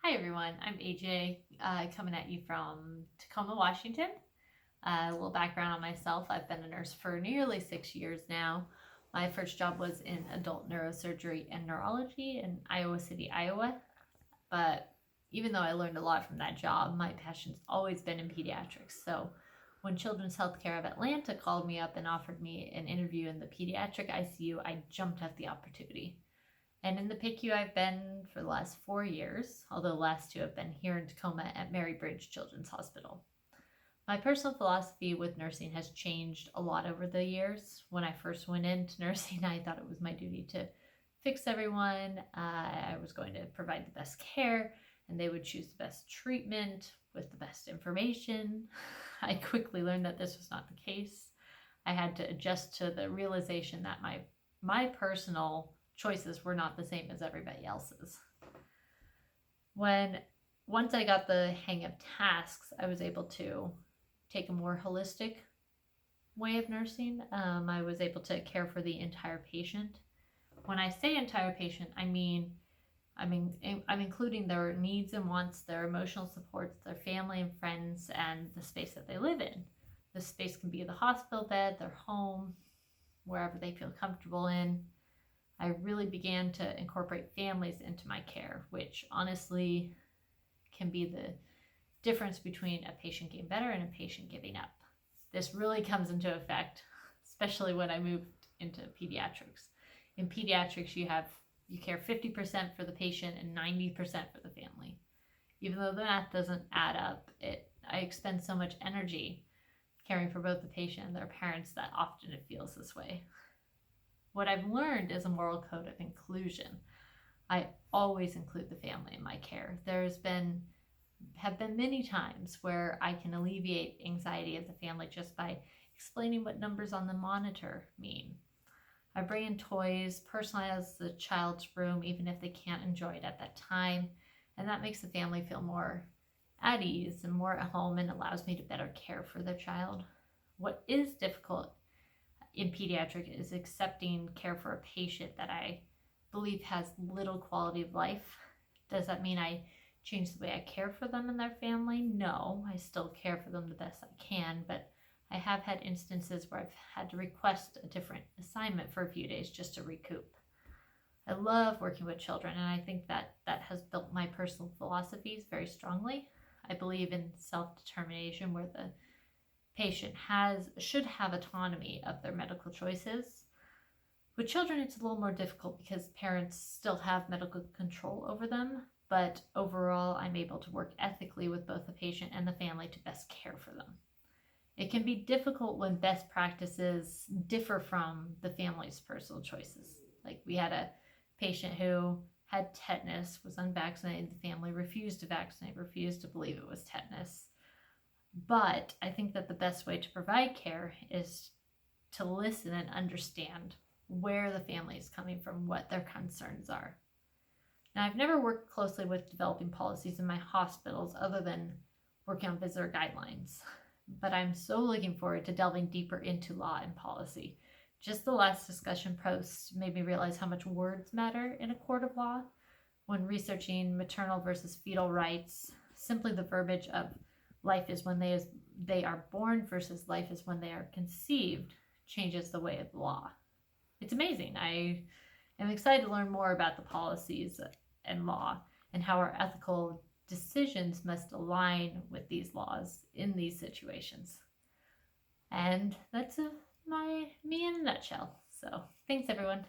Hi everyone, I'm AJ, coming at you from Tacoma, Washington. A little background on myself: I've been a nurse for nearly 6 years now. My first job was in adult neurosurgery and neurology in Iowa City, Iowa. But even though I learned a lot from that job, my passion's always been in pediatrics. So when Children's Healthcare of Atlanta called me up and offered me an interview in the pediatric ICU, I jumped at the opportunity. And in the PICU, I've been for the last 4 years, although the last two have been here in Tacoma at Mary Bridge Children's Hospital. My personal philosophy with nursing has changed a lot over the years. When I first went into nursing, I thought it was my duty to fix everyone. I was going to provide the best care, and they would choose the best treatment with the best information. I quickly learned that this was not the case. I had to adjust to the realization that my personal choices were not the same as everybody else's. Once I got the hang of tasks, I was able to take a more holistic way of nursing. I was able to care for the entire patient. When I say entire patient, I'm including their needs and wants, their emotional supports, their family and friends, and the space that they live in. The space can be the hospital bed, their home, wherever they feel comfortable in. I really began to incorporate families into my care, which honestly can be the difference between a patient getting better and a patient giving up. This really comes into effect, especially when I moved into pediatrics. In pediatrics, you care 50% for the patient and 90% for the family. Even though the math doesn't add up, I expend so much energy caring for both the patient and their parents that often it feels this way. What I've learned is a moral code of inclusion. I always include the family in my care. Have been many times where I can alleviate anxiety of the family just by explaining what numbers on the monitor mean. I bring in toys, personalize the child's room even if they can't enjoy it at that time, and that makes the family feel more at ease and more at home and allows me to better care for their child. What is difficult in pediatric is accepting care for a patient that I believe has little quality of life. Does that mean I change the way I care for them and their family? No, I still care for them the best I can, but I have had instances where I've had to request a different assignment for a few days just to recoup. I love working with children, and I think that has built my personal philosophies very strongly. I believe in self-determination, where the patient should have autonomy of their medical choices. With children, it's a little more difficult because parents still have medical control over them, but overall, I'm able to work ethically with both the patient and the family to best care for them. It can be difficult when best practices differ from the family's personal choices. Like, we had a patient who had tetanus, was unvaccinated. The family refused to vaccinate, refused to believe it was tetanus. But I think that the best way to provide care is to listen and understand where the family is coming from, what their concerns are. Now, I've never worked closely with developing policies in my hospitals other than working on visitor guidelines, but I'm so looking forward to delving deeper into law and policy. Just the last discussion post made me realize how much words matter in a court of law. When researching maternal versus fetal rights, simply the verbiage of life is when they are born versus life is when they are conceived changes the way of the law. It's amazing. I am excited to learn more about the policies and law and how our ethical decisions must align with these laws in these situations. And that's me in a nutshell. So thanks, everyone.